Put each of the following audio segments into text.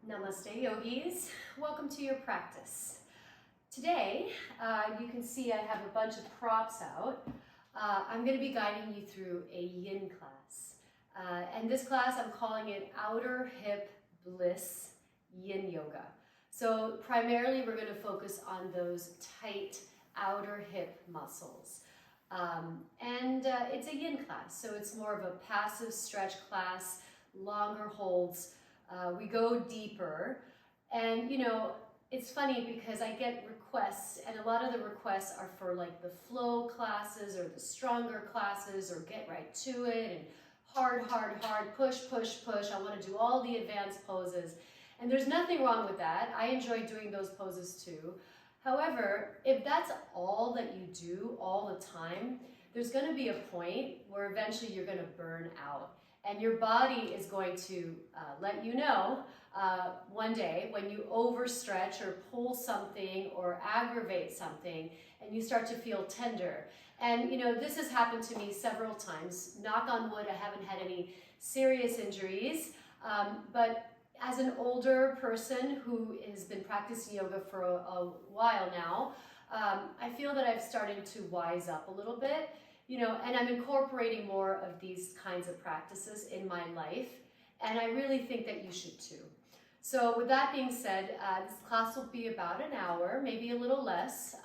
Namaste yogis, welcome to your practice. Today, you can see I have a bunch of props out. I'm going to be guiding you through a yin class. And this class, I'm calling it Outer Hip Bliss Yin Yoga. So primarily we're going to focus on those tight outer hip muscles. It's a yin class, so it's more of a passive stretch class, longer holds. We go deeper, and it's funny because I get requests, and a lot of the requests are for like the flow classes or the stronger classes or get right to it and hard, push, I want to do all the advanced poses. And there's nothing wrong with that. I enjoy doing those poses too. However, if that's all that you do all the time, there's going to be a point where eventually you're going to burn out. And your body is going to let you know one day when you overstretch or pull something or aggravate something and you start to feel tender. And this has happened to me several times. Knock on wood, I haven't had any serious injuries. But as an older person who has been practicing yoga for a while now, I feel that I've started to wise up a little bit. And I'm incorporating more of these kinds of practices in my life, and I really think that you should too. So with that being said, this class will be about an hour, maybe a little less,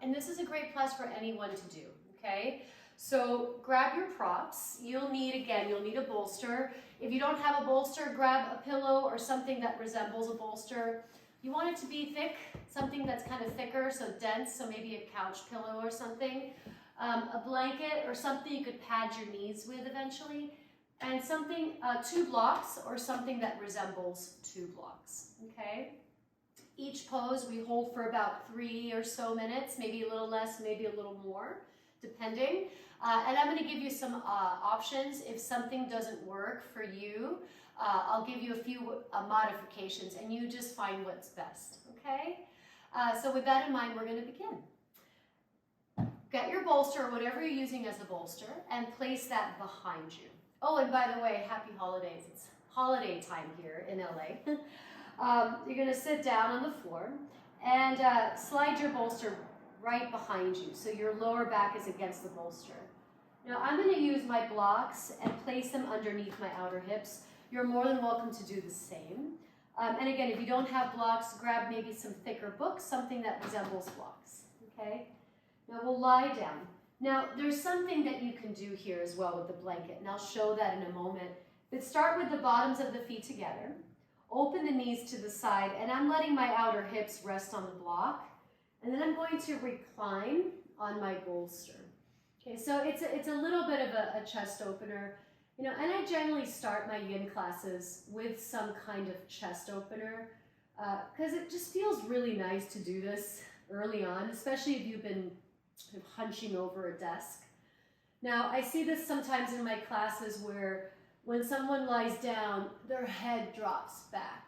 and this is a great class for anyone to do, okay? So grab your props. You'll need a bolster. If you don't have a bolster, grab a pillow or something that resembles a bolster. You want it to be thick, something that's kind of thicker, so dense, so maybe a couch pillow or something. A blanket or something you could pad your knees with eventually, and something, 2 blocks or something that resembles 2 blocks, okay? Each pose we hold for about 3 or so minutes, maybe a little less, maybe a little more, depending. And I'm gonna give you some options. If something doesn't work for you, I'll give you a few modifications and you just find what's best, okay? So with that in mind, we're gonna begin. Get your bolster, or whatever you're using as a bolster, and place that behind you. Oh, and by the way, happy holidays. It's holiday time here in LA. You're gonna sit down on the floor and slide your bolster right behind you, so your lower back is against the bolster. Now I'm gonna use my blocks and place them underneath my outer hips. You're more than welcome to do the same. And again, if you don't have blocks, grab maybe some thicker books, something that resembles blocks, okay? Now we'll lie down. Now there's something that you can do here as well with the blanket, and I'll show that in a moment. But start with the bottoms of the feet together. Open the knees to the side, and I'm letting my outer hips rest on the block. And then I'm going to recline on my bolster. Okay, so it's a little bit of a chest opener. And I generally start my yin classes with some kind of chest opener because it just feels really nice to do this early on, especially if you've been hunching over a desk. Now, I see this sometimes in my classes where when someone lies down, their head drops back,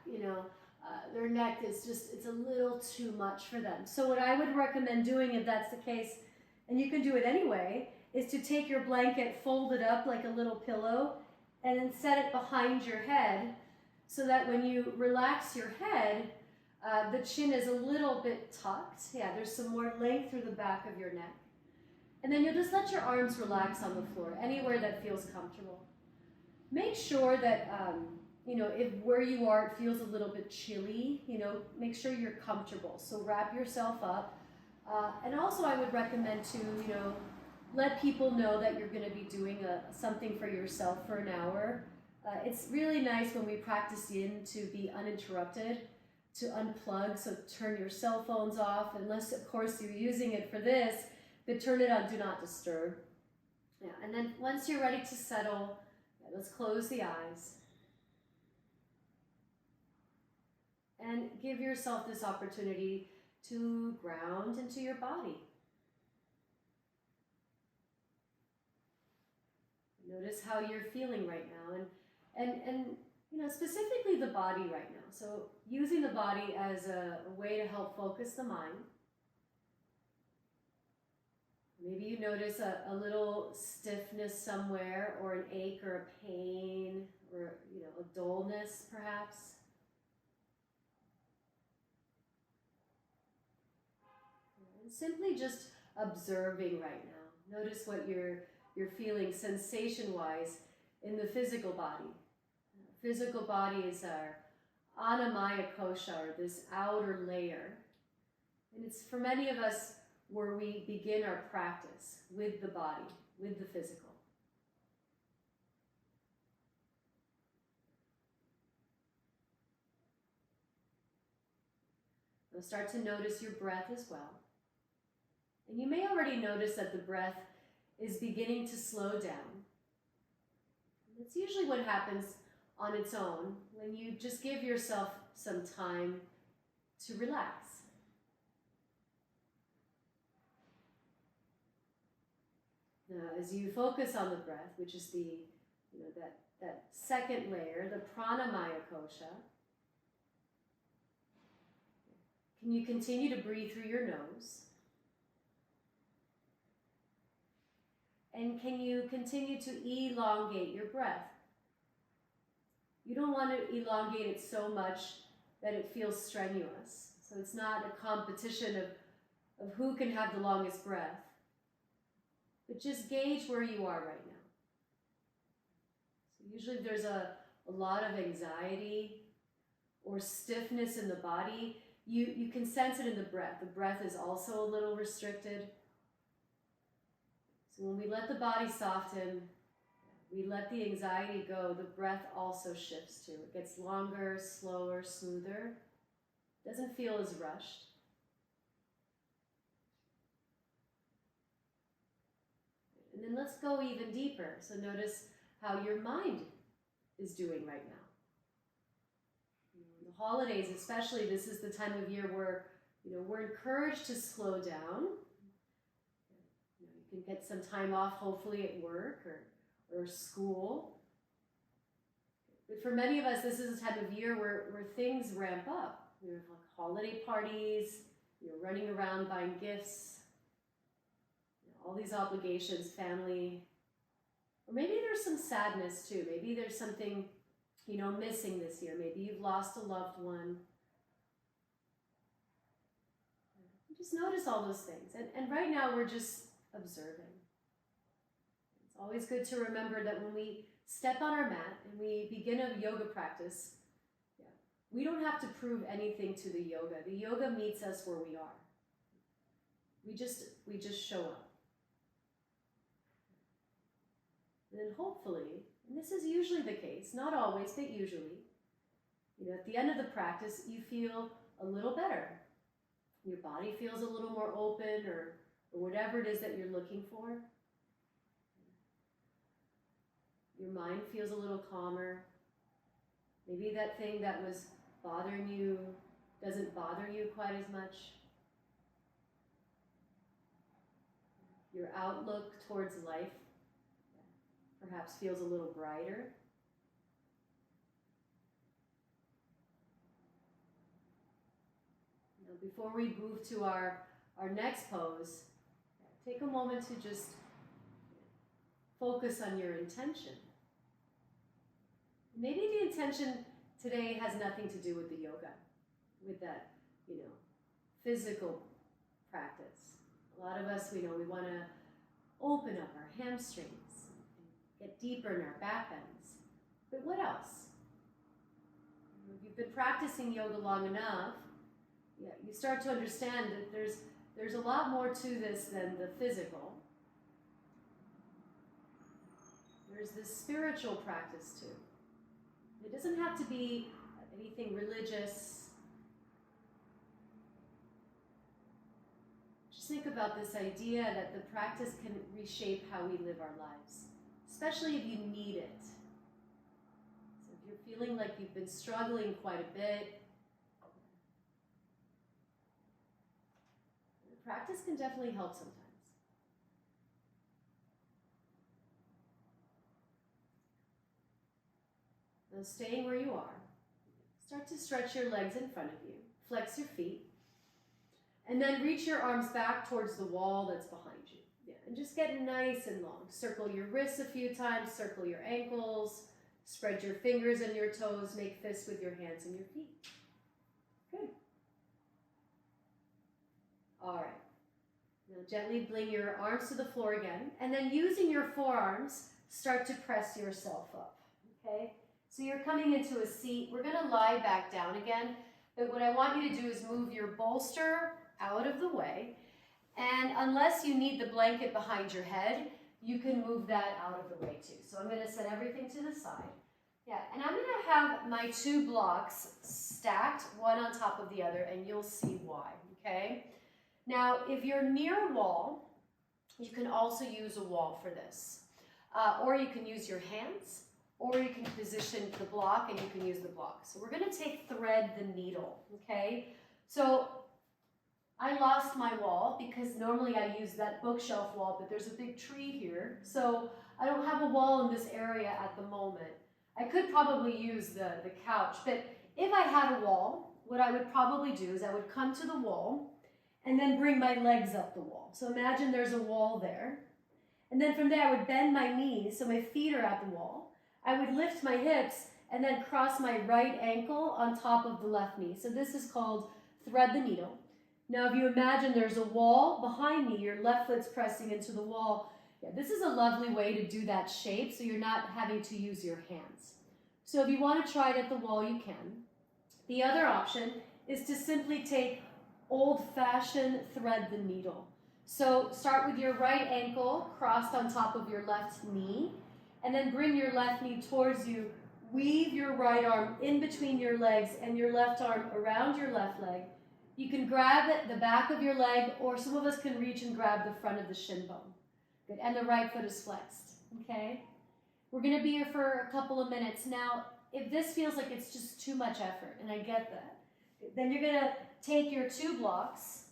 their neck is it's a little too much for them. So what I would recommend doing if that's the case, and you can do it anyway, is to take your blanket, fold it up like a little pillow, and then set it behind your head so that when you relax your head, the chin is a little bit tucked. Yeah, there's some more length through the back of your neck. And then you'll just let your arms relax on the floor, anywhere that feels comfortable. Make sure that, if where you are it feels a little bit chilly, make sure you're comfortable. So wrap yourself up. And also I would recommend to, let people know that you're going to be doing something for yourself for an hour. It's really nice when we practice yin to be uninterrupted, to unplug, so turn your cell phones off, unless of course you're using it for this, but turn it on do not disturb. Yeah, and then once you're ready to settle, let's close the eyes. And give yourself this opportunity to ground into your body. Notice how you're feeling right now, and specifically the body right now. So using the body as a way to help focus the mind. Maybe you notice a little stiffness somewhere, or an ache or a pain, or a dullness perhaps. And simply just observing right now. Notice what you're feeling sensation-wise in the physical body. Physical body is our Anamaya kosha, or this outer layer. And it's for many of us where we begin our practice with the body, with the physical. Now start to notice your breath as well. And you may already notice that the breath is beginning to slow down. That's usually what happens on its own when you just give yourself some time to relax. Now, as you focus on the breath, which is the, that second layer, the pranamaya kosha, can you continue to breathe through your nose? And can you continue to elongate your breath? You don't want to elongate it so much that it feels strenuous. So it's not a competition of who can have the longest breath. But just gauge where you are right now. So usually if there's a lot of anxiety or stiffness in the body, you can sense it in the breath. The breath is also a little restricted. So when we let the body soften, we let the anxiety go, the breath also shifts too. It gets longer, slower, smoother. Doesn't feel as rushed. And then let's go even deeper. So notice how your mind is doing right now. The holidays especially, this is the time of year where we're encouraged to slow down. You can get some time off, hopefully at work or school. But for many of us, this is a time of year where things ramp up. We have like holiday parties, you're running around buying gifts, all these obligations, family. Or maybe there's some sadness too. Maybe there's something, missing this year. Maybe you've lost a loved one. Just notice all those things. And right now we're just observing. It's always good to remember that when we step on our mat and we begin a yoga practice, we don't have to prove anything to the yoga. The yoga meets us where we are. We just show up. And then hopefully, and this is usually the case, not always, but usually, at the end of the practice, you feel a little better. Your body feels a little more open or whatever it is that you're looking for. Your mind feels a little calmer. Maybe that thing that was bothering you doesn't bother you quite as much. Your outlook towards life perhaps feels a little brighter. Now, before we move to our next pose, take a moment to just focus on your intention. Maybe the intention today has nothing to do with the yoga, with that, physical practice. A lot of us, we want to open up our hamstrings, get deeper in our back bends. But what else? If you've been practicing yoga long enough, you start to understand that there's a lot more to this than the physical. There's this spiritual practice too. It doesn't have to be anything religious. Just think about this idea that the practice can reshape how we live our lives, especially if you need it. So if you're feeling like you've been struggling quite a bit, the practice can definitely help sometimes. Now, staying where you are, start to stretch your legs in front of you, flex your feet, and then reach your arms back towards the wall that's behind you. And just get nice and long. Circle your wrists a few times, circle your ankles, spread your fingers and your toes, make fists with your hands and your feet. Good. All right. Now gently bring your arms to the floor again, and then using your forearms, start to press yourself up, okay? So you're coming into a seat. We're gonna lie back down again, but what I want you to do is move your bolster out of the way, and unless you need the blanket behind your head, you can move that out of the way too. So I'm gonna set everything to the side. Yeah, and I'm gonna have my two blocks stacked, one on top of the other, and you'll see why, okay? Now, if you're near a wall, you can also use a wall for this. Or you can use your hands, or you can position the block and you can use the block. So we're gonna thread the needle, okay? So I lost my wall because normally I use that bookshelf wall, but there's a big tree here. So I don't have a wall in this area at the moment. I could probably use the couch, but if I had a wall, what I would probably do is I would come to the wall and then bring my legs up the wall. So imagine there's a wall there. And then from there, I would bend my knees so my feet are at the wall. I would lift my hips and then cross my right ankle on top of the left knee. So this is called thread the needle. Now, if you imagine there's a wall behind me, your left foot's pressing into the wall. Yeah, this is a lovely way to do that shape so you're not having to use your hands. So if you want to try it at the wall, you can. The other option is to simply take old-fashioned thread the needle. So start with your right ankle crossed on top of your left knee, and then bring your left knee towards you. Weave your right arm in between your legs and your left arm around your left leg. You can grab the back of your leg, or some of us can reach and grab the front of the shin bone. Good, and the right foot is flexed, okay? We're gonna be here for a couple of minutes. Now, if this feels like it's just too much effort, and I get that, then you're gonna take your two blocks,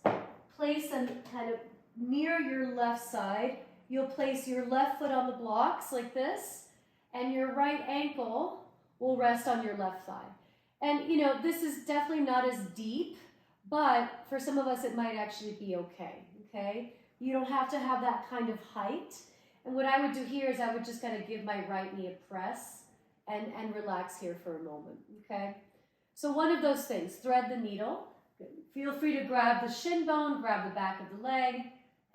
place them kind of near your left side. You'll place your left foot on the blocks like this, and your right ankle will rest on your left thigh. And you know, this is definitely not as deep, but for some of us it might actually be okay, okay? You don't have to have that kind of height. And what I would do here is I would just kind of give my right knee a press and relax here for a moment, okay? So one of those things, thread the needle. Feel free to grab the shin bone, grab the back of the leg,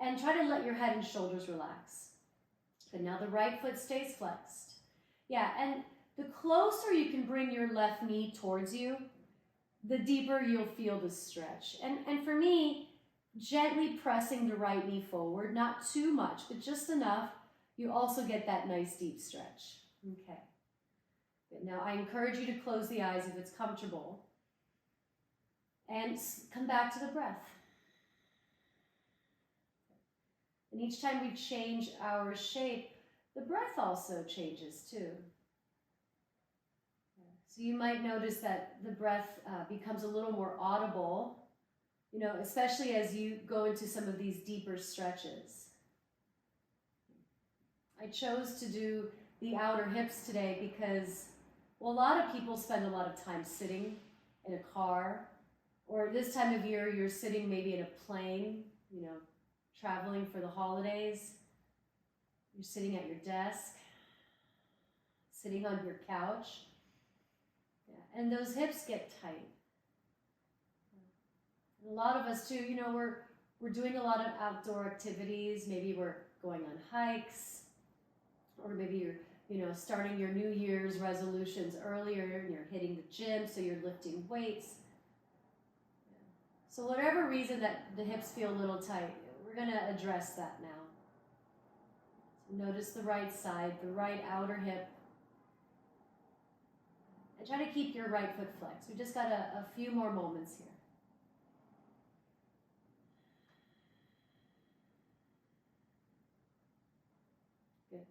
and try to let your head and shoulders relax. But now the right foot stays flexed. Yeah, and the closer you can bring your left knee towards you, the deeper you'll feel the stretch. And for me, gently pressing the right knee forward, not too much, but just enough, you also get that nice deep stretch. Okay. Good. Now I encourage you to close the eyes if it's comfortable. And come back to the breath. And each time we change our shape, the breath also changes too. So you might notice that the breath becomes a little more audible, you know, especially as you go into some of these deeper stretches. I chose to do the outer hips today because, well, a lot of people spend a lot of time sitting in a car, or this time of year you're sitting maybe in a plane, you know, traveling for the holidays. You're sitting at your desk, sitting on your couch. Yeah, and those hips get tight. And a lot of us too, you know, we're doing a lot of outdoor activities. Maybe we're going on hikes, or maybe you're, you know, starting your New Year's resolutions earlier and you're hitting the gym, so you're lifting weights. So whatever reason that the hips feel a little tight, we're going to address that now. So notice the right side, the right outer hip. And try to keep your right foot flexed. We just got a few more moments here. Good.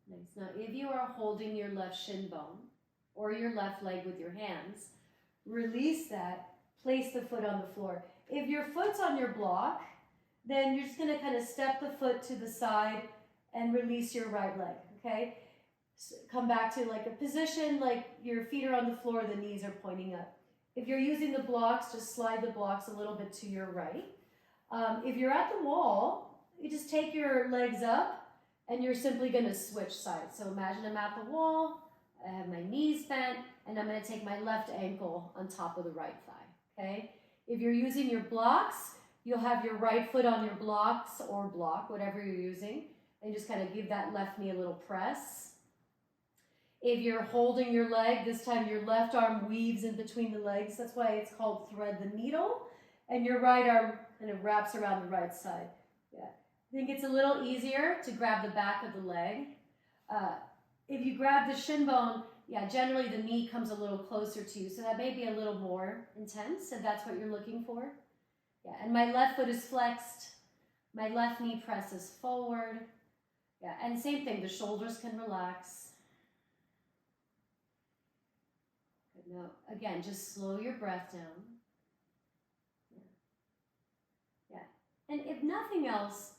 Nice. Now, if you are holding your left shin bone or your left leg with your hands, release that, place the foot on the floor. If your foot's on your block, then you're just going to kind of step the foot to the side and release your right leg, okay? come back to like a position like your feet are on the floor, the knees are pointing up. If you're using the blocks, just slide the blocks a little bit to your right. If you're at the wall, you just take your legs up and you're simply going to switch sides. So imagine I'm at the wall, I have my knees bent, and I'm going to take my left ankle on top of the right thigh, okay? If you're using your blocks, you'll have your right foot on your blocks or block, whatever you're using, and just kind of give that left knee a little press. If you're holding your leg, this time your left arm weaves in between the legs. That's why it's called thread the needle. And your right arm kind of wraps around the right side. Yeah. I think it's a little easier to grab the back of the leg. If you grab the shin bone, yeah, generally the knee comes a little closer to you. So that may be a little more intense if that's what you're looking for. Yeah, and my left foot is flexed. My left knee presses forward. Yeah, and same thing, the shoulders can relax. Good. Now, again, just slow your breath down. Yeah. And if nothing else,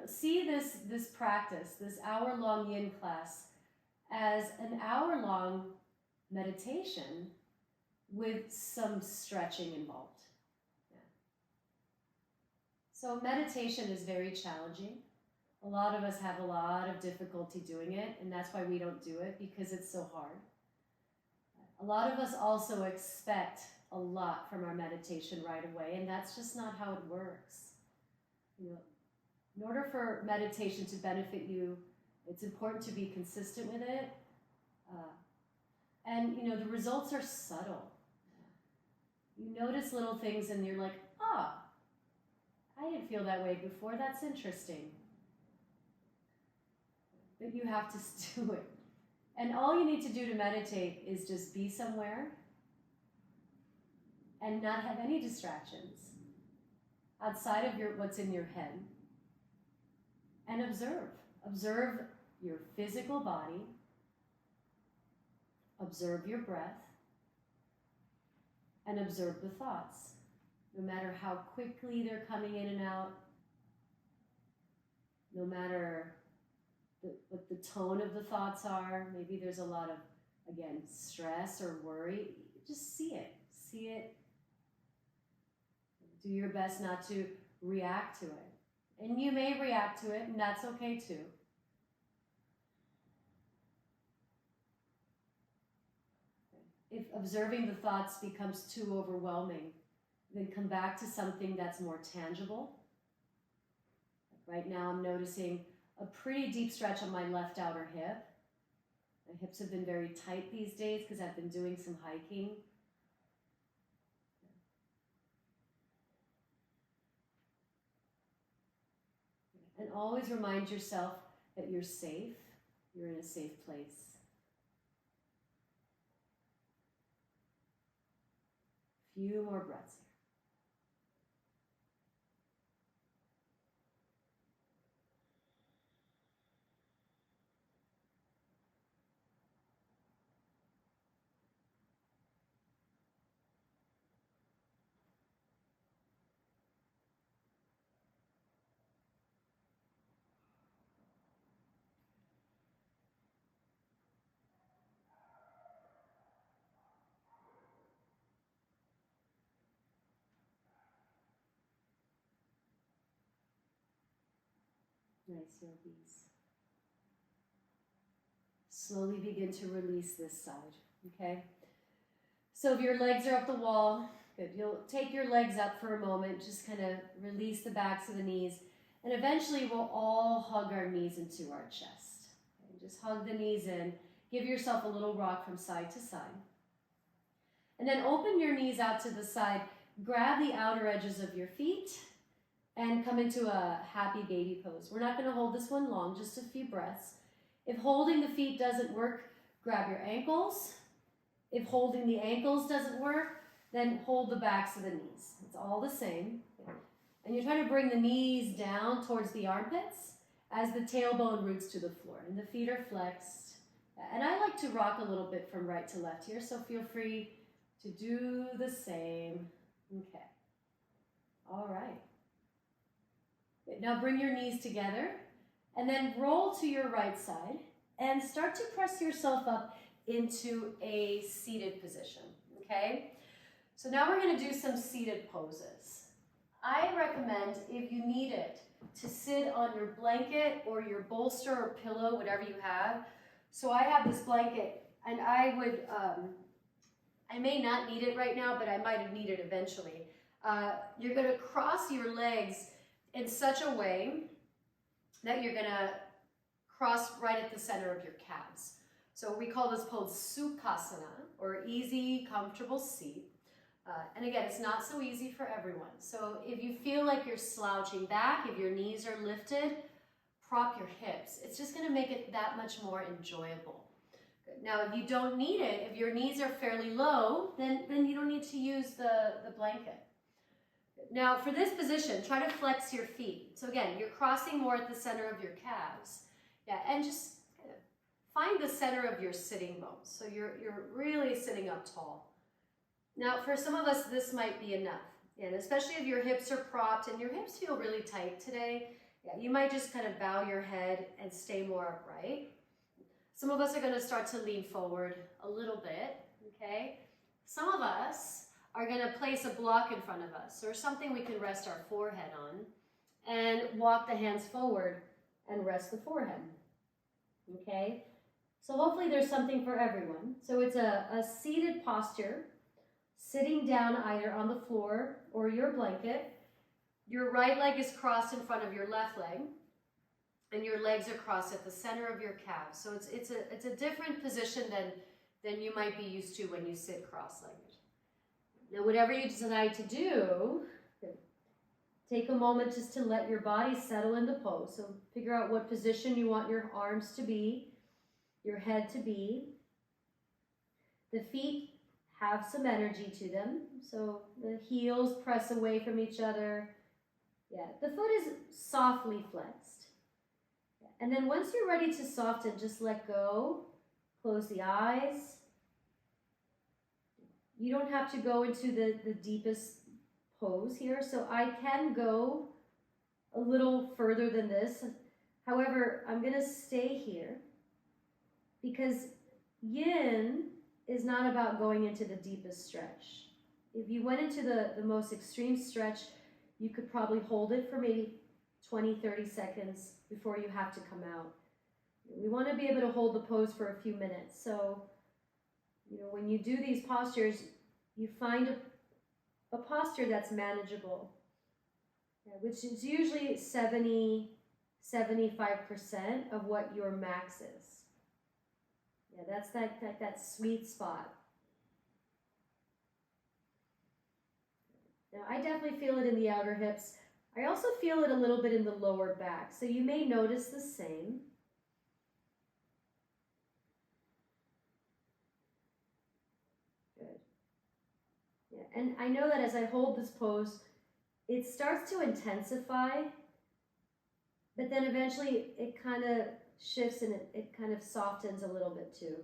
see this practice, this hour-long yin class, as an hour-long meditation with some stretching involved. Yeah. So meditation is very challenging. A lot of us have a lot of difficulty doing it, and that's why we don't do it, because it's so hard. A lot of us also expect a lot from our meditation right away, and that's just not how it works. In order for meditation to benefit you, it's important to be consistent with it. And the results are subtle. You notice little things and you're like, I didn't feel that way before. That's interesting. But you have to do it. And all you need to do to meditate is just be somewhere and not have any distractions outside of what's in your head. And observe. Observe your physical body. Observe your breath. And observe the thoughts. No matter how quickly they're coming in and out, no matter what the tone of the thoughts are, maybe there's a lot of, again, stress or worry, just see it. See it. Do your best not to react to it. And you may react to it, and that's okay too. If observing the thoughts becomes too overwhelming, then come back to something that's more tangible. Right now I'm noticing a pretty deep stretch on my left outer hip. My hips have been very tight these days because I've been doing some hiking. And always remind yourself that you're safe. You're in a safe place. Few more breaths here. Nice yogis. Slowly begin to release this side, okay? So if your legs are up the wall, good. You'll take your legs up for a moment, just kind of release the backs of the knees, and eventually we'll all hug our knees into our chest. Okay? Just hug the knees in. Give yourself a little rock from side to side. And then open your knees out to the side. Grab the outer edges of your feet and come into a happy baby pose. We're not going to hold this one long, just a few breaths. If holding the feet doesn't work, grab your ankles. If holding the ankles doesn't work, then hold the backs of the knees. It's all the same. And you're trying to bring the knees down towards the armpits as the tailbone roots to the floor. And the feet are flexed. And I like to rock a little bit from right to left here, so feel free to do the same. Okay. All right. Now bring your knees together and then roll to your right side and start to press yourself up into a seated position, okay? So now we're gonna do some seated poses. I recommend, if you need it, to sit on your blanket or your bolster or pillow, whatever you have. So I have this blanket, and I would, I may not need it right now, but I might need it eventually. You're gonna cross your legs in such a way that you're gonna cross right at the center of your calves. So we call this pose Sukhasana, or easy, comfortable seat. And again, it's not so easy for everyone. So if you feel like you're slouching back, if your knees are lifted, prop your hips. It's just gonna make it that much more enjoyable. Good. Now, if you don't need it, if your knees are fairly low, then you don't need to use the blanket. Now, for this position, try to flex your feet. So again, you're crossing more at the center of your calves. Yeah, and just find the center of your sitting bones. So you're really sitting up tall. Now, for some of us, this might be enough. And especially if your hips are propped and your hips feel really tight today, yeah, you might just kind of bow your head and stay more upright. Some of us are going to start to lean forward a little bit, okay? Some of us are going to place a block in front of us or something we can rest our forehead on and walk the hands forward and rest the forehead, okay? So hopefully there's something for everyone. So it's a seated posture, sitting down either on the floor or your blanket. Your right leg is crossed in front of your left leg, and your legs are crossed at the center of your calves. So it's a different position than you might be used to when you sit cross-legged. Now, whatever you decide to do, take a moment just to let your body settle into pose. So figure out what position you want your arms to be, your head to be. The feet have some energy to them. So the heels press away from each other. Yeah, the foot is softly flexed. And then once you're ready to soften, just let go. Close the eyes. You don't have to go into the deepest pose here. So I can go a little further than this. However, I'm going to stay here because yin is not about going into the deepest stretch. If you went into the most extreme stretch, you could probably hold it for maybe 20, 30 seconds before you have to come out. We want to be able to hold the pose for a few minutes. So, when you do these postures, you find a posture that's manageable, which is usually 70, 75% of what your max is. Yeah, that's that sweet spot. Now, I definitely feel it in the outer hips. I also feel it a little bit in the lower back, so you may notice the same. Good. Yeah, and I know that as I hold this pose, it starts to intensify, but then eventually it kind of shifts and it kind of softens a little bit too.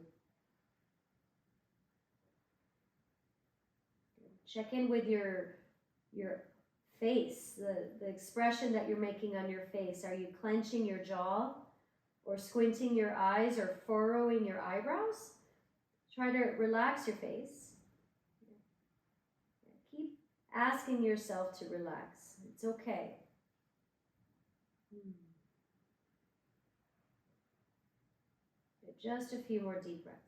Check in with your face, the expression that you're making on your face. Are you clenching your jaw or squinting your eyes or furrowing your eyebrows? Try to relax your face. Keep asking yourself to relax. It's okay. Just a few more deep breaths.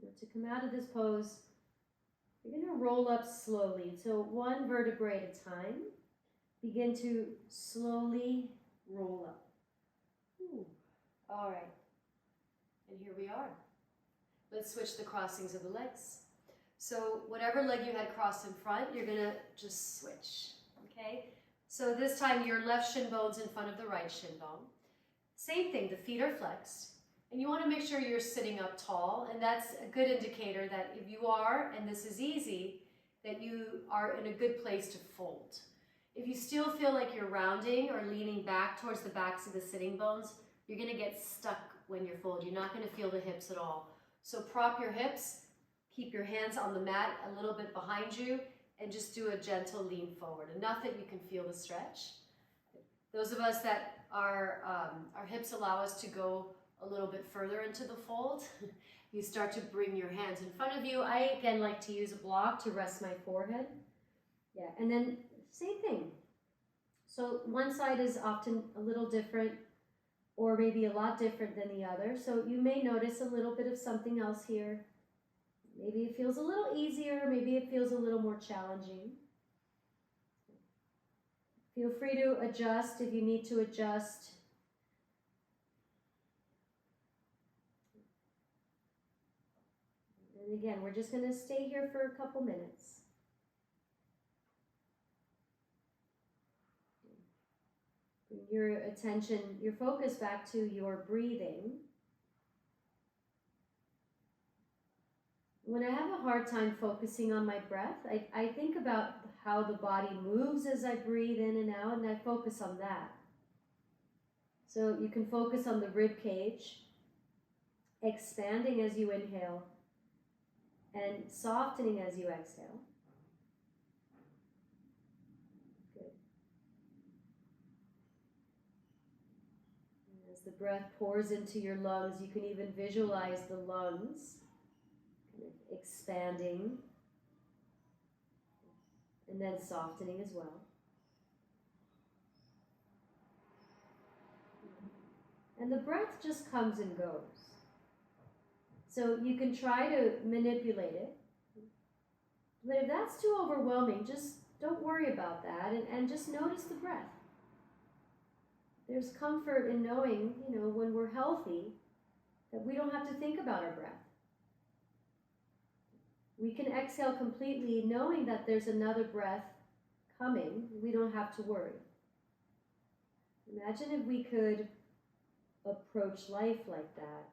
Good. To come out of this pose, you're going to roll up slowly. So one vertebrae at a time. Begin to slowly roll up. Ooh. All right. And here we are. Let's switch the crossings of the legs. So whatever leg you had crossed in front, you're going to just switch. Okay? So this time your left shin bone's in front of the right shin bone. Same thing, the feet are flexed. And you want to make sure you're sitting up tall, and that's a good indicator that if you are, and this is easy, that you are in a good place to fold. If you still feel like you're rounding or leaning back towards the backs of the sitting bones, you're going to get stuck when you're folded. You're not going to feel the hips at all. So prop your hips, keep your hands on the mat a little bit behind you, and just do a gentle lean forward, enough that you can feel the stretch. Those of us that our hips allow us to go a little bit further into the fold, you start to bring your hands in front of you. I, again, like to use a block to rest my forehead. Yeah, and then same thing. So one side is often a little different, or maybe a lot different than the other. So you may notice a little bit of something else here. Maybe it feels a little easier, maybe it feels a little more challenging. Feel free to adjust if you need to adjust. And again, we're just going to stay here for a couple minutes. Bring your attention, your focus back to your breathing. When I have a hard time focusing on my breath, I think about how the body moves as I breathe in and out, and I focus on that. So you can focus on the rib cage, expanding as you inhale, and softening as you exhale. Good. And as the breath pours into your lungs, you can even visualize the lungs expanding and then softening as well. And the breath just comes and goes. So you can try to manipulate it. But if that's too overwhelming, just don't worry about that and just notice the breath. There's comfort in knowing, when we're healthy, that we don't have to think about our breath. We can exhale completely knowing that there's another breath coming. We don't have to worry. Imagine if we could approach life like that.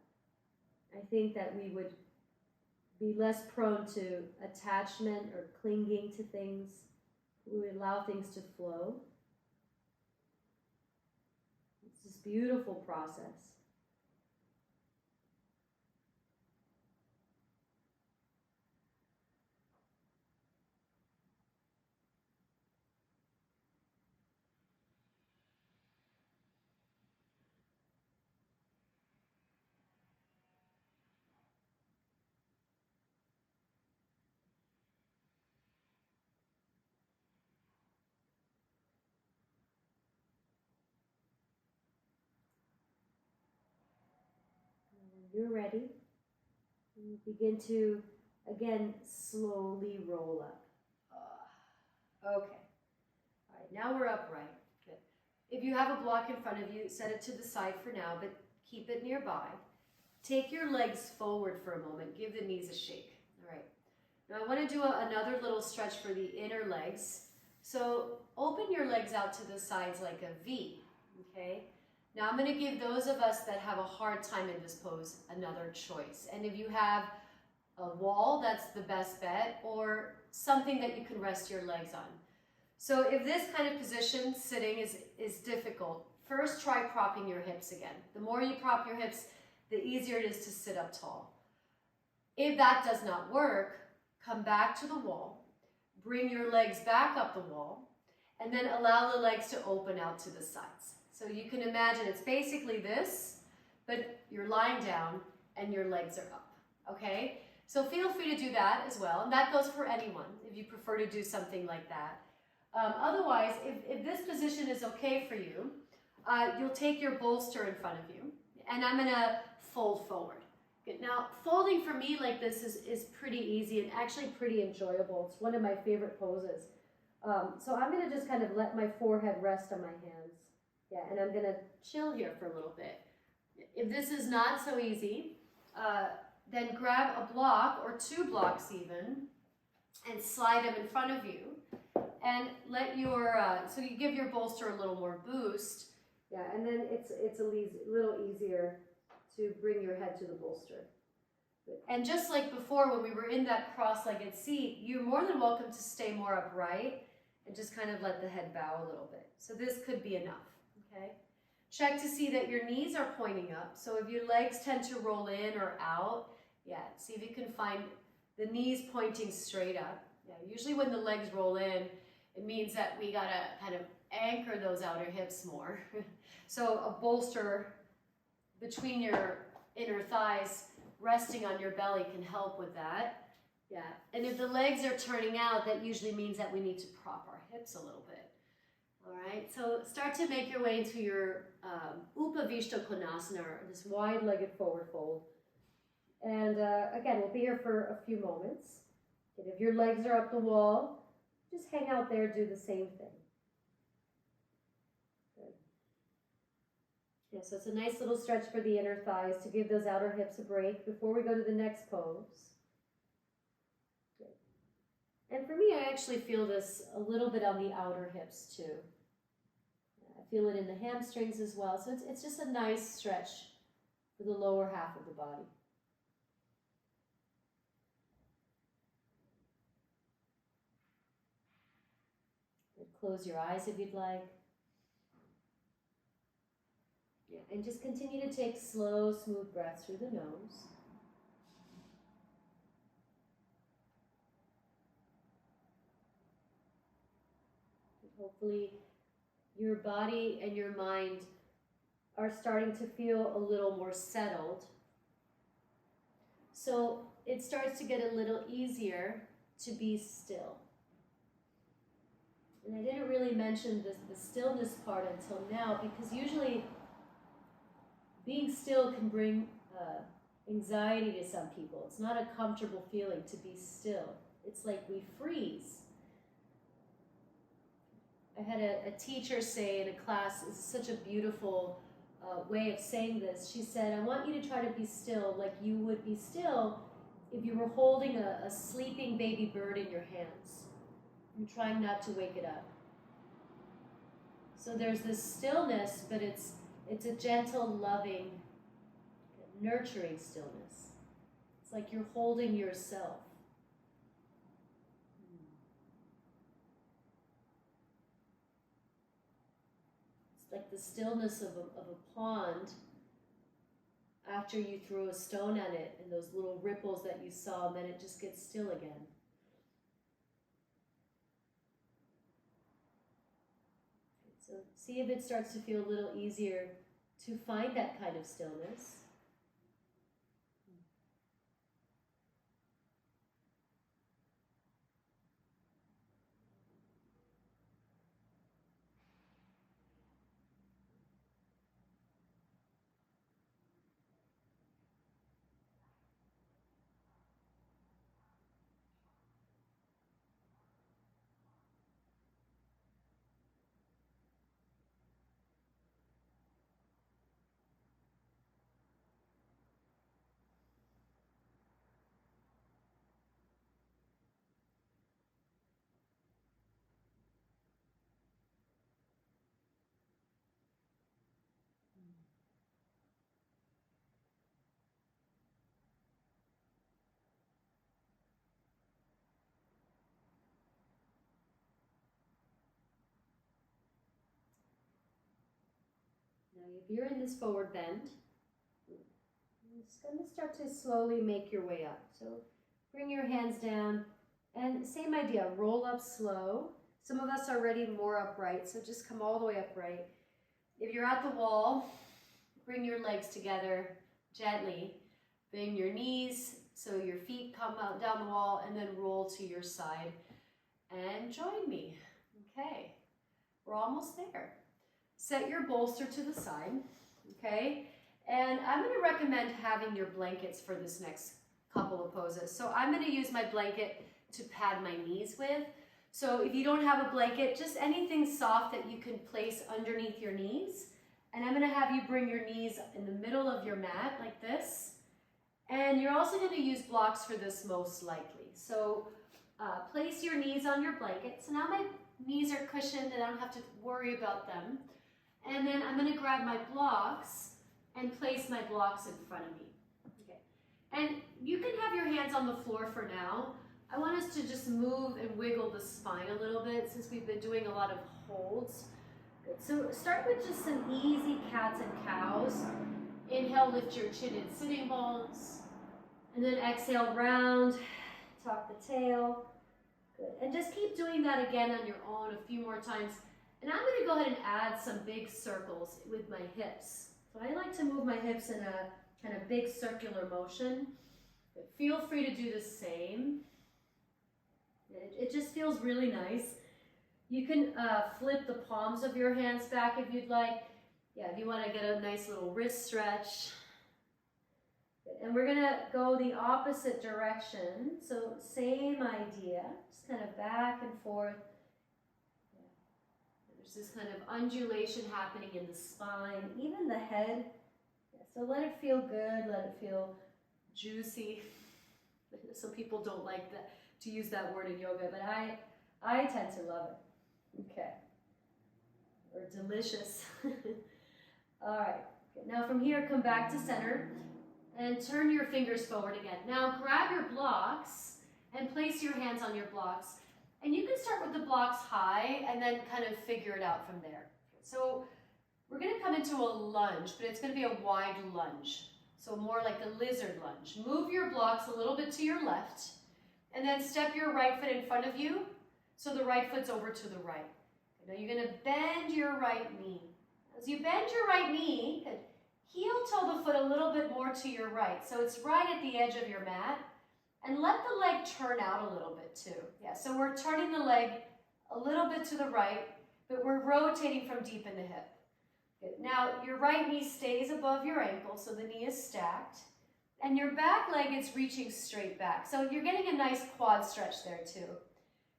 I think that we would be less prone to attachment or clinging to things. We would allow things to flow. It's this beautiful process. You're ready. You begin to, again, slowly roll up. Okay. All right, now we're upright. Good. If you have a block in front of you, set it to the side for now, but keep it nearby. Take your legs forward for a moment. Give the knees a shake. All right. Now I want to do another little stretch for the inner legs. So open your legs out to the sides like a V, okay? Now I'm going to give those of us that have a hard time in this pose another choice. And if you have a wall, that's the best bet, or something that you can rest your legs on. So if this kind of position, sitting, is difficult, first try propping your hips again. The more you prop your hips, the easier it is to sit up tall. If that does not work, come back to the wall, bring your legs back up the wall, and then allow the legs to open out to the sides. So you can imagine it's basically this, but you're lying down and your legs are up, okay? So feel free to do that as well, and that goes for anyone if you prefer to do something like that. Otherwise, if this position is okay for you, you'll take your bolster in front of you, and I'm gonna fold forward. Now, folding for me like this is pretty easy and actually pretty enjoyable. It's one of my favorite poses. So I'm gonna just kind of let my forehead rest on my hands. Yeah, and I'm gonna chill here for a little bit. If this is not so easy, then grab a block or 2 blocks even and slide them in front of you and let your, so you give your bolster a little more boost. Yeah, and then it's a little easier to bring your head to the bolster. And just like before, when we were in that cross-legged seat, you're more than welcome to stay more upright and just kind of let the head bow a little bit. So this could be enough, okay? Check to see that your knees are pointing up. So if your legs tend to roll in or out, yeah, see if you can find the knees pointing straight up. Yeah, usually when the legs roll in, it means that we gotta kind of anchor those outer hips more. So a bolster between your inner thighs resting on your belly can help with that. Yeah, and if the legs are turning out, that usually means that we need to prop our hips a little bit. All right, so start to make your way into your Upavishta Konasana, or this wide-legged forward fold. And again, we'll be here for a few moments. And if your legs are up the wall, just hang out there, do the same thing. Good. Yeah, so it's a nice little stretch for the inner thighs to give those outer hips a break before we go to the next pose. Good. And for me, I actually feel this a little bit on the outer hips too. I feel it in the hamstrings as well. So it's just a nice stretch for the lower half of the body. Close your eyes if you'd like. Yeah, and just continue to take slow, smooth breaths through the nose. And hopefully your body and your mind are starting to feel a little more settled. So it starts to get a little easier to be still. And I didn't really mention the stillness part until now, because usually being still can bring anxiety to some people. It's not a comfortable feeling to be still. It's like we freeze. I had a teacher say in a class, it's such a beautiful way of saying this. She said, I want you to try to be still like you would be still if you were holding a sleeping baby bird in your hands. I'm trying not to wake it up. So there's this stillness, but it's a gentle, loving, nurturing stillness. It's like you're holding yourself. It's like the stillness of a pond after you throw a stone at it and those little ripples that you saw, and then it just gets still again. So see if it starts to feel a little easier to find that kind of stillness. Now, if you're in this forward bend, you're just going to start to slowly make your way up. So bring your hands down, and same idea, roll up slow. Some of us are already more upright, so just come all the way upright. If you're at the wall, bring your legs together gently. Bring your knees so your feet come out down the wall, and then roll to your side. And join me. Okay, we're almost there. Set your bolster to the side, okay? And I'm going to recommend having your blankets for this next couple of poses. So I'm going to use my blanket to pad my knees with. So if you don't have a blanket, just anything soft that you can place underneath your knees. And I'm going to have you bring your knees in the middle of your mat like this. And you're also going to use blocks for this most likely. So place your knees on your blanket. So now my knees are cushioned and I don't have to worry about them. And then I'm going to grab my blocks and place my blocks in front of me. Okay. And you can have your hands on the floor for now. I want us to just move and wiggle the spine a little bit since we've been doing a lot of holds. Good. So start with just some easy cats and cows. Inhale, lift your chin in sitting bones. And then exhale, round, tuck the tail. Good. And just keep doing that again on your own a few more times. And I'm going to go ahead and add some big circles with my hips. So I like to move my hips in a kind of big circular motion. But feel free to do the same. It just feels really nice. You can flip the palms of your hands back if you'd like. Yeah, if you want to get a nice little wrist stretch. And we're going to go the opposite direction. So same idea, just kind of back and forth. There's this kind of undulation happening in the spine, even the head. So let it feel good, let it feel juicy. Some people don't like that, to use that word in yoga, but I tend to love it. Okay. Or delicious. All right. Okay. Now from here, come back to center and turn your fingers forward again. Now grab your blocks and place your hands on your blocks. And you can start with the blocks high and then kind of figure it out from there. So we're going to come into a lunge, but it's going to be a wide lunge. So more like a lizard lunge. Move your blocks a little bit to your left, and then step your right foot in front of you, so the right foot's over to the right. Now you're going to bend your right knee. As you bend your right knee, heel toe the foot a little bit more to your right, so it's right at the edge of your mat, and let the leg turn out a little bit too. Yeah, so we're turning the leg a little bit to the right, but we're rotating from deep in the hip. Good. Now, your right knee stays above your ankle, so the knee is stacked. And your back leg is reaching straight back. So you're getting a nice quad stretch there too.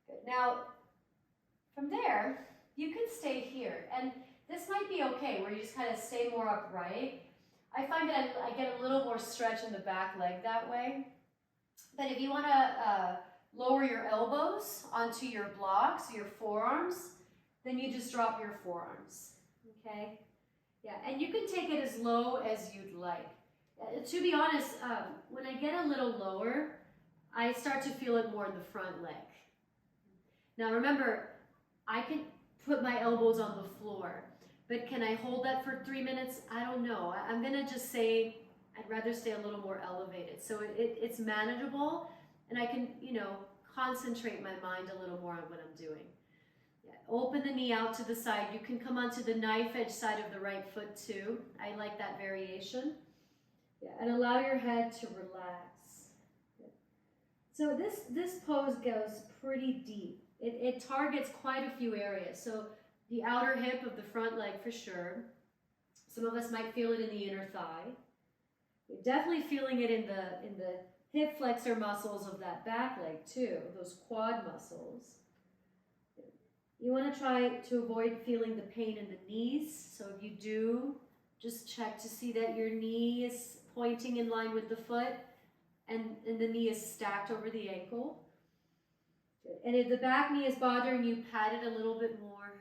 Good. Now, from there, you can stay here. And this might be okay, where you just kind of stay more upright. I find that I get a little more stretch in the back leg that way. But if you want to lower your elbows onto your blocks, your forearms, then you just drop your forearms. Okay? Yeah, and you can take it as low as you'd like. To be honest, when I get a little lower, I start to feel it more in the front leg. Now remember, I can put my elbows on the floor, but can I hold that for 3 minutes? I don't know. I'm going to just say I'd rather stay a little more elevated. So it's manageable, and I can, concentrate my mind a little more on what I'm doing. Open the knee out to the side. You can come onto the knife edge side of the right foot too. I like that variation. Yeah, and allow your head to relax. Good. So this pose goes pretty deep. It targets quite a few areas. So the outer hip of the front leg for sure. Some of us might feel it in the inner thigh. You're definitely feeling it in the hip flexor muscles of that back leg too, those quad muscles. You want to try to avoid feeling the pain in the knees. So if you do, just check to see that your knee is pointing in line with the foot and the knee is stacked over the ankle. And if the back knee is bothering you, pat it a little bit more.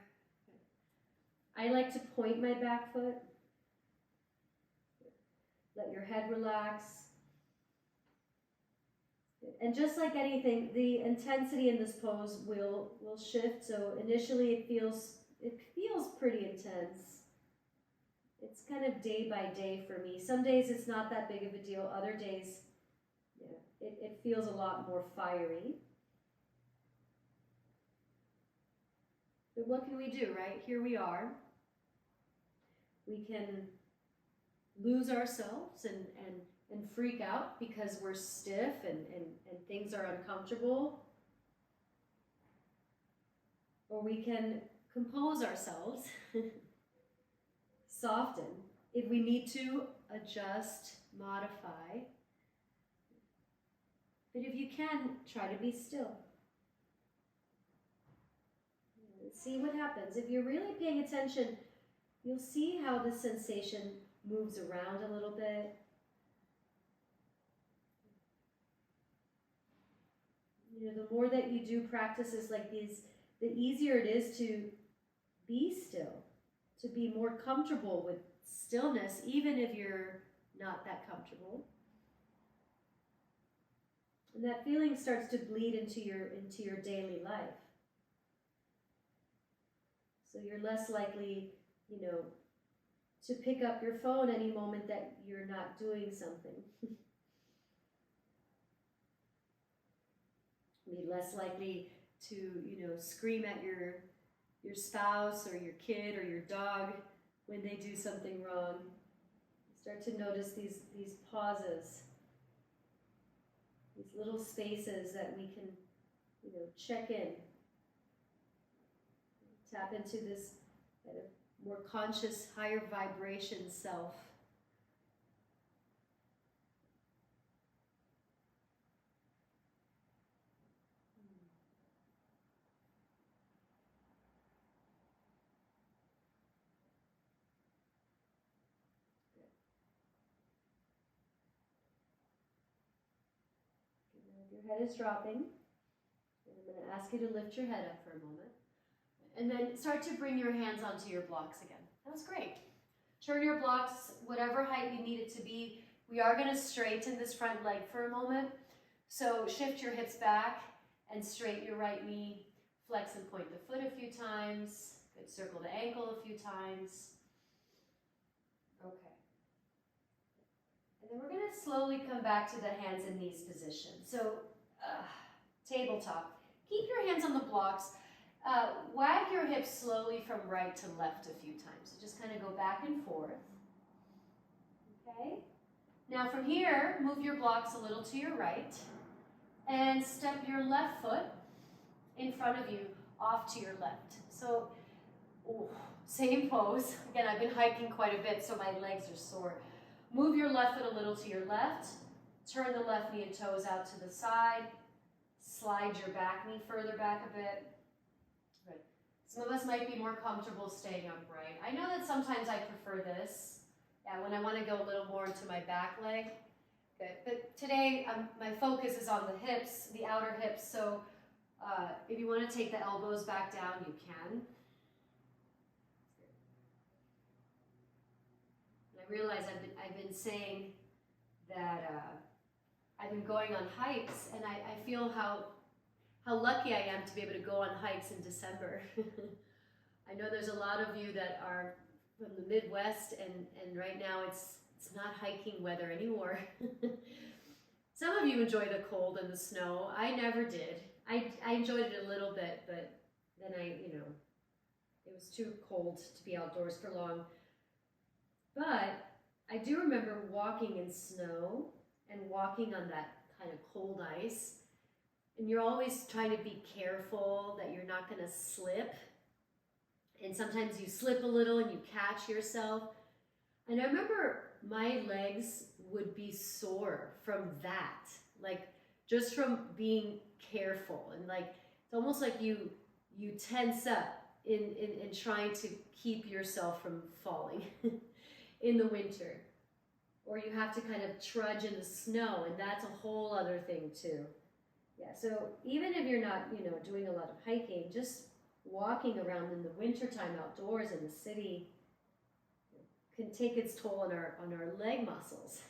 I like to point my back foot. Let your head relax. And just like anything, the intensity in this pose will shift. So initially it feels pretty intense. It's kind of day by day for me. Some days it's not that big of a deal. Other days, it feels a lot more fiery. But what can we do, right? Here we are. We can lose ourselves and freak out because we're stiff and things are uncomfortable. Or we can compose ourselves, soften. If we need to, adjust, modify. But if you can, try to be still. See what happens. If you're really paying attention, you'll see how the sensation moves around a little bit. The more that you do practices like these, the easier it is to be still, to be more comfortable with stillness, even if you're not that comfortable. And that feeling starts to bleed into your daily life. So you're less likely, to pick up your phone any moment that you're not doing something. Be less likely to, scream at your spouse or your kid or your dog when they do something wrong. Start to notice these pauses, these little spaces that we can, check in, tap into this kind of more conscious, higher vibration self. Your head is dropping, and I'm going to ask you to lift your head up for a moment. And then start to bring your hands onto your blocks again. That's great. Turn your blocks whatever height you need it to be. We are going to straighten this front leg for a moment. So shift your hips back and straighten your right knee. Flex and point the foot a few times. Good. Circle the ankle a few times. Okay. And then we're going to slowly come back to the hands and knees position. So tabletop. Keep your hands on the blocks. Wag your hips slowly from right to left a few times. So just kind of go back and forth. Okay? Now from here, move your blocks a little to your right and step your left foot in front of you off to your left. So, same pose. Again, I've been hiking quite a bit, so my legs are sore. Move your left foot a little to your left. Turn the left knee and toes out to the side. Slide your back knee further back a bit. Good. Some of us might be more comfortable staying upright. I know that sometimes I prefer this. Yeah, when I want to go a little more into my back leg. Good. But today, my focus is on the hips, the outer hips. So if you want to take the elbows back down, you can. And I realize I've been saying that I've been going on hikes, and I feel how lucky I am to be able to go on hikes in December. I know there's a lot of you that are from the Midwest, and right now it's not hiking weather anymore. Some of you enjoy the cold and the snow. I never did. I enjoyed it a little bit, but then it was too cold to be outdoors for long. But I do remember walking in snow and walking on that kind of cold ice. And you're always trying to be careful that you're not going to slip. And sometimes you slip a little and you catch yourself. And I remember my legs would be sore from that. Like just from being careful. And like, it's almost like you tense up in trying to keep yourself from falling in the winter. Or you have to kind of trudge in the snow, and that's a whole other thing too. Yeah, so even if you're not, doing a lot of hiking, just walking around in the wintertime outdoors in the city can take its toll on our leg muscles.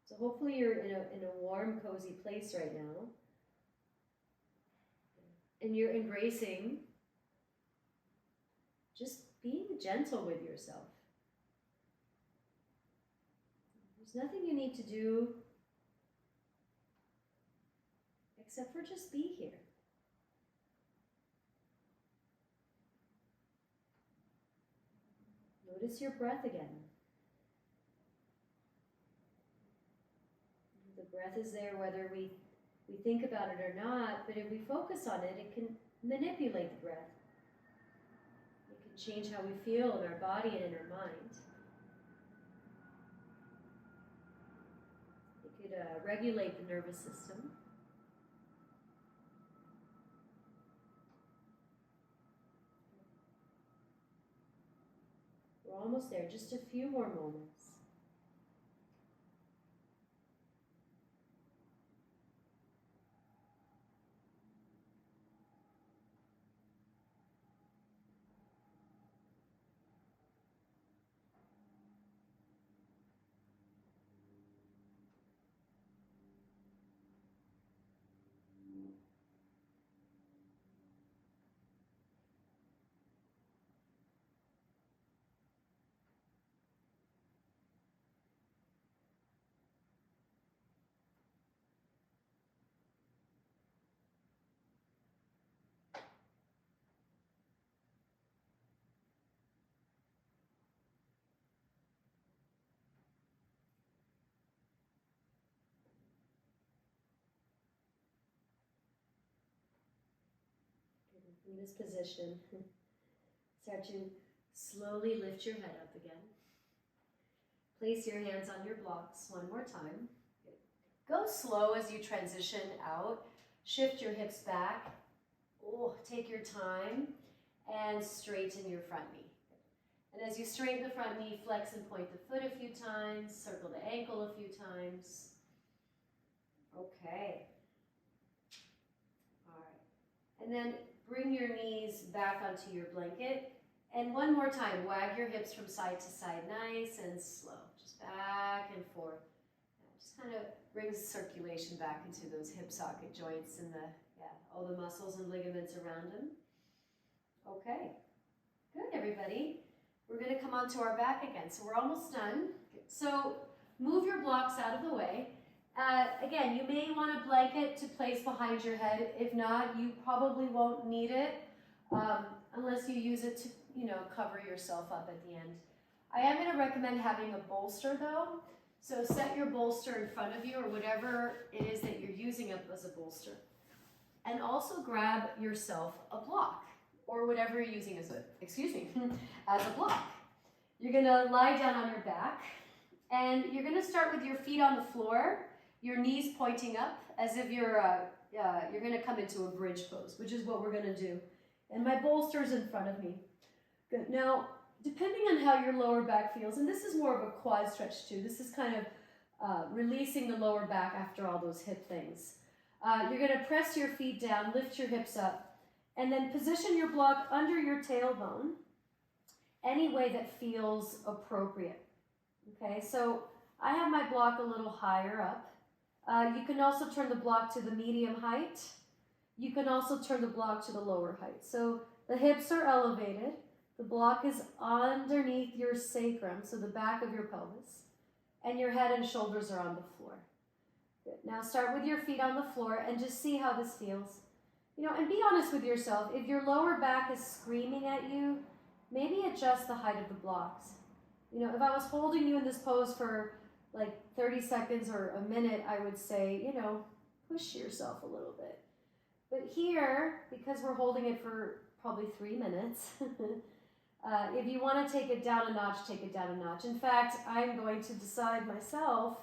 So hopefully you're in a warm, cozy place right now. And you're embracing just being gentle with yourself. There's nothing you need to do except for just be here. Notice your breath again. The breath is there whether we think about it or not, but if we focus on it, it can manipulate the breath. It can change how we feel in our body and in our mind. It could regulate the nervous system. We're almost there, just a few more moments. in this position. Start to slowly lift your head up again. Place your hands on your blocks one more time. Go slow as you transition out. Shift your hips back. Oh, take your time and straighten your front knee. And as you straighten the front knee, flex and point the foot a few times, circle the ankle a few times. Okay. All right. And then bring your knees back onto your blanket. And one more time, wag your hips from side to side, nice and slow. Just back and forth. Just kind of brings circulation back into those hip socket joints and all the muscles and ligaments around them. Okay, good everybody. We're going to come onto our back again. So we're almost done. So move your blocks out of the way. Again, you may want a blanket to place behind your head. If not, you probably won't need it unless you use it to, cover yourself up at the end. I am going to recommend having a bolster though. So set your bolster in front of you or whatever it is that you're using as a bolster. And also grab yourself a block or whatever you're using as a block. You're going to lie down on your back and you're going to start with your feet on the floor, your knees pointing up as if you're going to come into a bridge pose, which is what we're going to do. And my bolster is in front of me. Good. Now, depending on how your lower back feels, and this is more of a quad stretch too, this is kind of releasing the lower back after all those hip things. You're going to press your feet down, lift your hips up, and then position your block under your tailbone any way that feels appropriate. Okay, so I have my block a little higher up. You can also turn the block to the medium height. You can also turn the block to the lower height. So the hips are elevated. The block is underneath your sacrum, so the back of your pelvis, and your head and shoulders are on the floor. Good. Now start with your feet on the floor and just see how this feels. And be honest with yourself. If your lower back is screaming at you, maybe adjust the height of the blocks. If I was holding you in this pose for like 30 seconds or a minute, I would say, push yourself a little bit. But here, because we're holding it for probably 3 minutes, if you want to take it down a notch, take it down a notch. In fact, I'm going to decide myself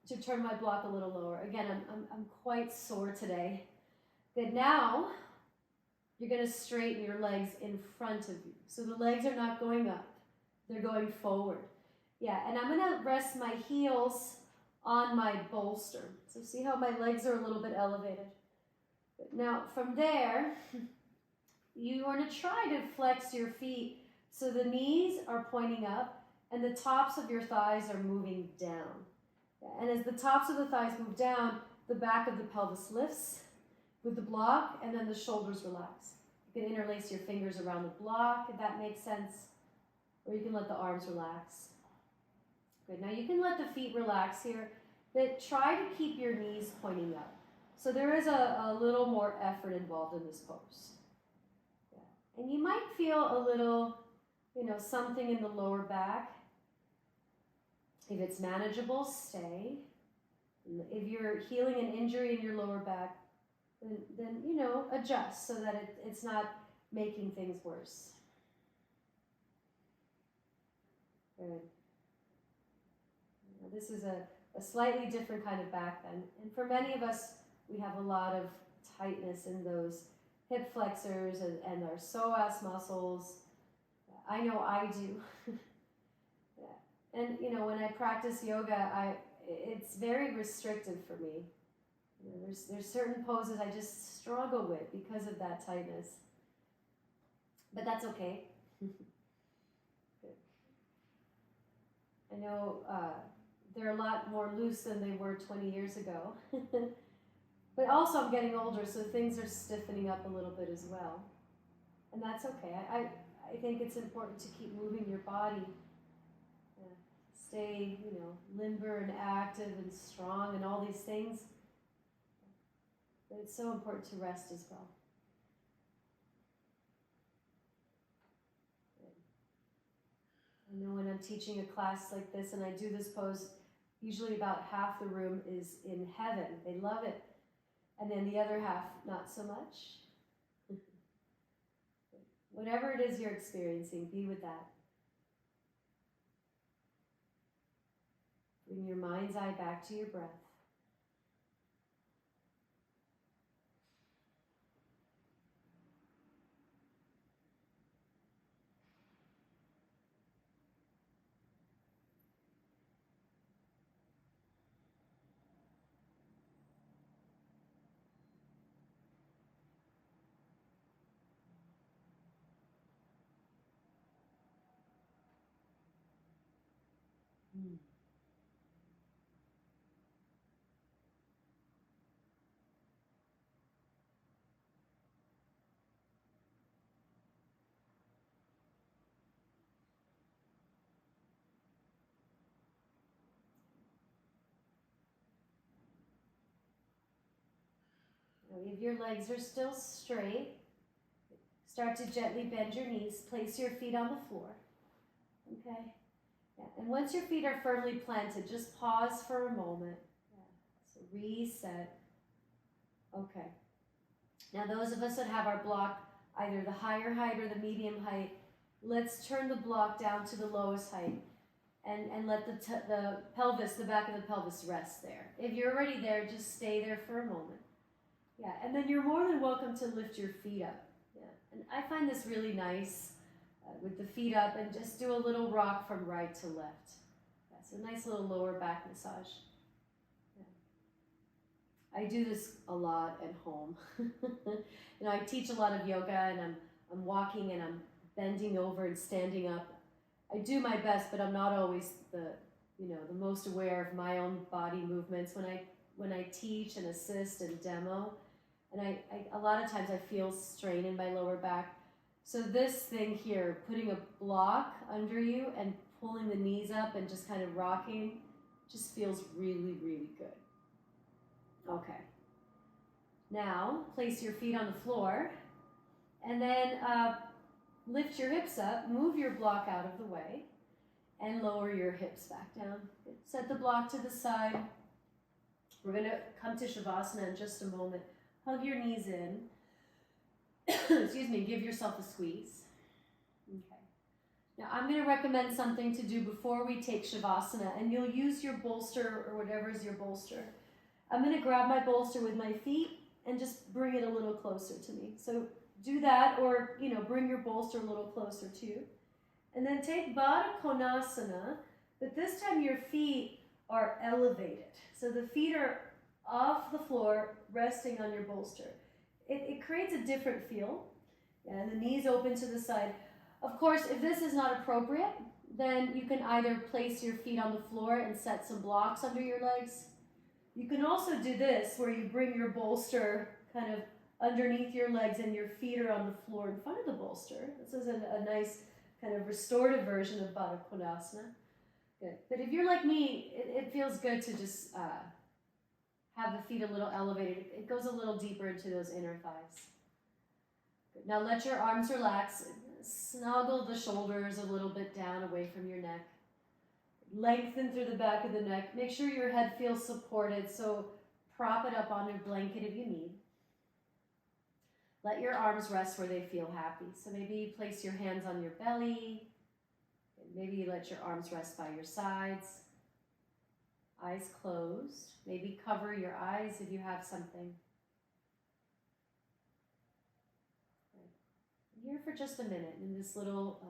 to turn my block a little lower. Again, I'm quite sore today. Good, now you're going to straighten your legs in front of you. So the legs are not going up, they're going forward. Yeah, and I'm going to rest my heels on my bolster. So see how my legs are a little bit elevated. Good. Now from there, you want to try to flex your feet so the knees are pointing up and the tops of your thighs are moving down. And as the tops of the thighs move down, the back of the pelvis lifts with the block and then the shoulders relax. You can interlace your fingers around the block if that makes sense, or you can let the arms relax. Good, now you can let the feet relax here, but try to keep your knees pointing up. So there is a little more effort involved in this pose. Yeah. And you might feel a little, something in the lower back. If it's manageable, stay. If you're healing an injury in your lower back, then adjust so that it's not making things worse. Good. Now, this is a slightly different kind of back bend. And for many of us, we have a lot of tightness in those hip flexors and our psoas muscles. I know I do. Yeah. And when I practice yoga, it's very restrictive for me. There's certain poses I just struggle with because of that tightness. But that's okay. I know they're a lot more loose than they were 20 years ago. But also I'm getting older, so things are stiffening up a little bit as well. And that's okay. I think it's important to keep moving your body. Stay, limber and active and strong and all these things. But it's so important to rest as well. I know when I'm teaching a class like this and I do this pose, usually about half the room is in heaven. They love it. And then the other half, not so much. Whatever it is you're experiencing, be with that. Bring your mind's eye back to your breath. Now, if your legs are still straight, start to gently bend your knees. Place your feet on the floor. Okay? Yeah. And once your feet are firmly planted, just pause for a moment. Yeah. So reset. Okay. Now those of us that have our block, either the higher height or the medium height, let's turn the block down to the lowest height and let the pelvis, the back of the pelvis rest there. If you're already there, just stay there for a moment. Yeah, and then you're more than welcome to lift your feet up. Yeah, and I find this really nice with the feet up, and just do a little rock from right to left. That's a nice little lower back massage. I do this a lot at home. You know, I teach a lot of yoga, and I'm walking and I'm bending over and standing up. I do my best, but I'm not always the most aware of my own body movements when I teach and assist and demo. And I a lot of times I feel strain in my lower back. So this thing here, putting a block under you and pulling the knees up and just kind of rocking, just feels really, really good. Okay. Now, place your feet on the floor, and then lift your hips up, move your block out of the way, and lower your hips back down. Set the block to the side. We're going to come to Shavasana in just a moment. Hug your knees in. Excuse me, give yourself a squeeze. Okay. Now, I'm going to recommend something to do before we take Shavasana, and you'll use your bolster or whatever is your bolster. I'm going to grab my bolster with my feet and just bring it a little closer to me. So do that, or bring your bolster a little closer too. And then take Baddha Konasana, but this time your feet are elevated. So the feet are off the floor, resting on your bolster. It creates a different feel. And the knees open to the side. Of course, if this is not appropriate, then you can either place your feet on the floor and set some blocks under your legs. You can also do this, where you bring your bolster kind of underneath your legs and your feet are on the floor in front of the bolster. This is a nice kind of restorative version of Baddha Konasana. Good. But if you're like me, it feels good to just have the feet a little elevated. It goes a little deeper into those inner thighs. Good. Now let your arms relax. Snuggle the shoulders a little bit down away from your neck. Lengthen through the back of the neck. Make sure your head feels supported, so prop it up on your blanket if you need. Let your arms rest where they feel happy. So maybe you place your hands on your belly. Maybe you let your arms rest by your sides. Eyes closed. Maybe cover your eyes if you have something. I'm here for just a minute in this little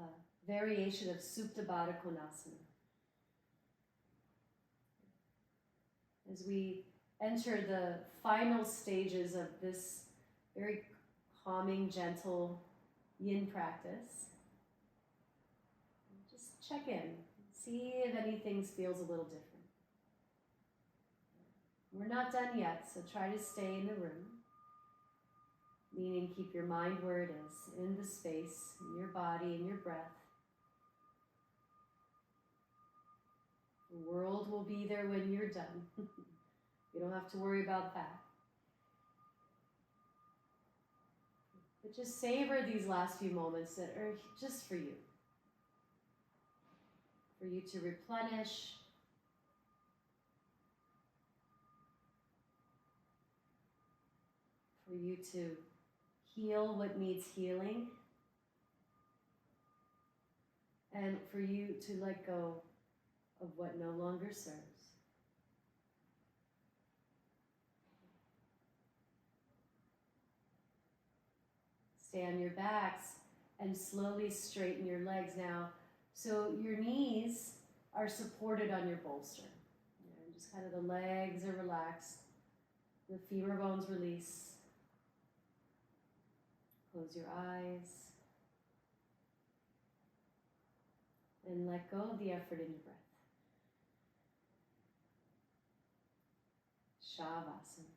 variation of Supta Baddha Konasana. As we enter the final stages of this very calming, gentle yin practice, just check in. See if anything feels a little different. We're not done yet, so try to stay in the room. Meaning keep your mind where it is, in the space, in your body, in your breath. The world will be there when you're done. You don't have to worry about that. But just savor these last few moments that are just for you. For you to replenish. For you to heal what needs healing. for you to let go of what no longer serves. Stay on your backs and slowly straighten your legs now. So your knees are supported on your bolster. And just kind of the legs are relaxed. The femur bones release. Close your eyes. And let go of the effort in your breath. Shavasana.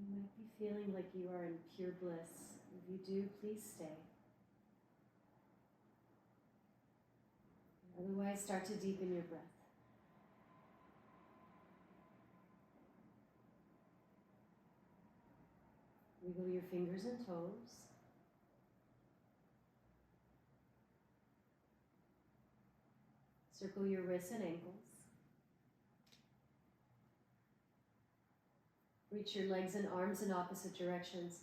You might be feeling like you are in pure bliss. If you do, please stay. Otherwise, start to deepen your breath. Wiggle your fingers and toes. Circle your wrists and ankles. Reach your legs and arms in opposite directions.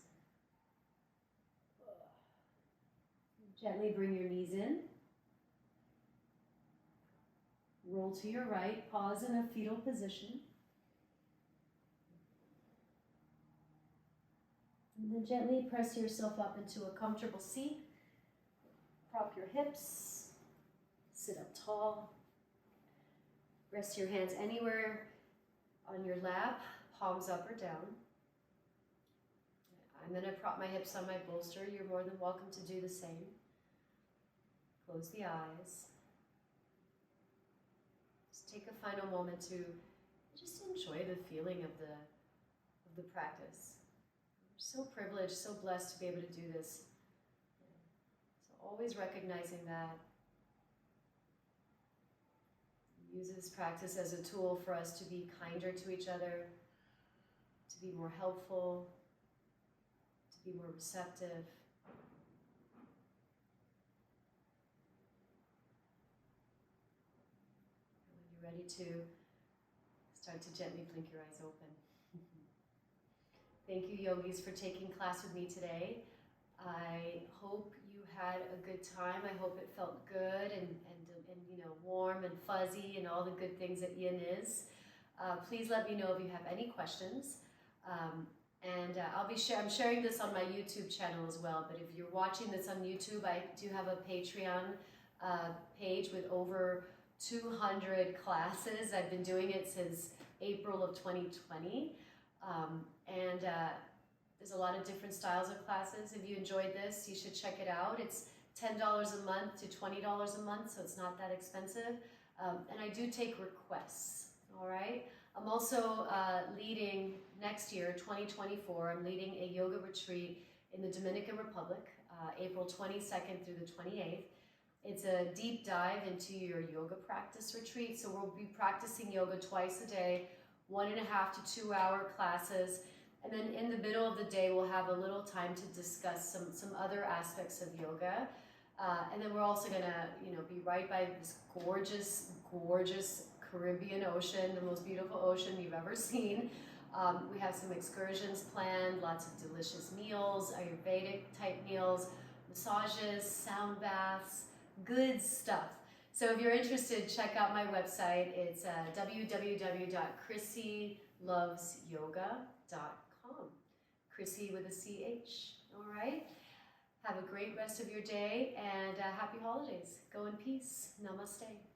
Gently bring your knees in. Roll to your right. Pause in a fetal position. And then gently press yourself up into a comfortable seat. Prop your hips. Sit up tall. Rest your hands anywhere on your lap, palms up or down. I'm going to prop my hips on my bolster. You're more than welcome to do the same. Close the eyes. Just take a final moment to just enjoy the feeling of the practice. We're so privileged, so blessed to be able to do this. So always recognizing that. Use this practice as a tool for us to be kinder to each other, to be more helpful, to be more receptive. And when you're ready to, start to gently blink your eyes open. Thank you, yogis, for taking class with me today. I hope you had a good time. I hope it felt good and warm and fuzzy and all the good that yin is. Please let me know if you have any questions. I'm sharing this on my YouTube channel as well, but if you're watching this on YouTube, I do have a Patreon page with over 200 classes. I've been doing it since April of 2020. There's a lot of different styles of classes. If you enjoyed this, you should check it out. It's $10 a month to $20 a month, so it's not that expensive. And I do take requests, all right? I'm also leading next year, 2024, I'm leading a yoga retreat in the Dominican Republic, April 22nd through the 28th. It's a deep dive into your yoga practice retreat. So we'll be practicing yoga twice a day, 1.5 to 2 hour classes. And then in the middle of the day, we'll have a little time to discuss some other aspects of yoga. And then we're also gonna, be right by this gorgeous, gorgeous Caribbean Ocean, the most beautiful ocean you've ever seen. We have some excursions planned, lots of delicious meals, Ayurvedic type meals, massages, sound baths, good stuff. So if you're interested, check out my website. It's www.chrissylovesyoga.com. Chrissy with a CH, all right? Have a great rest of your day and happy holidays. Go in peace. Namaste.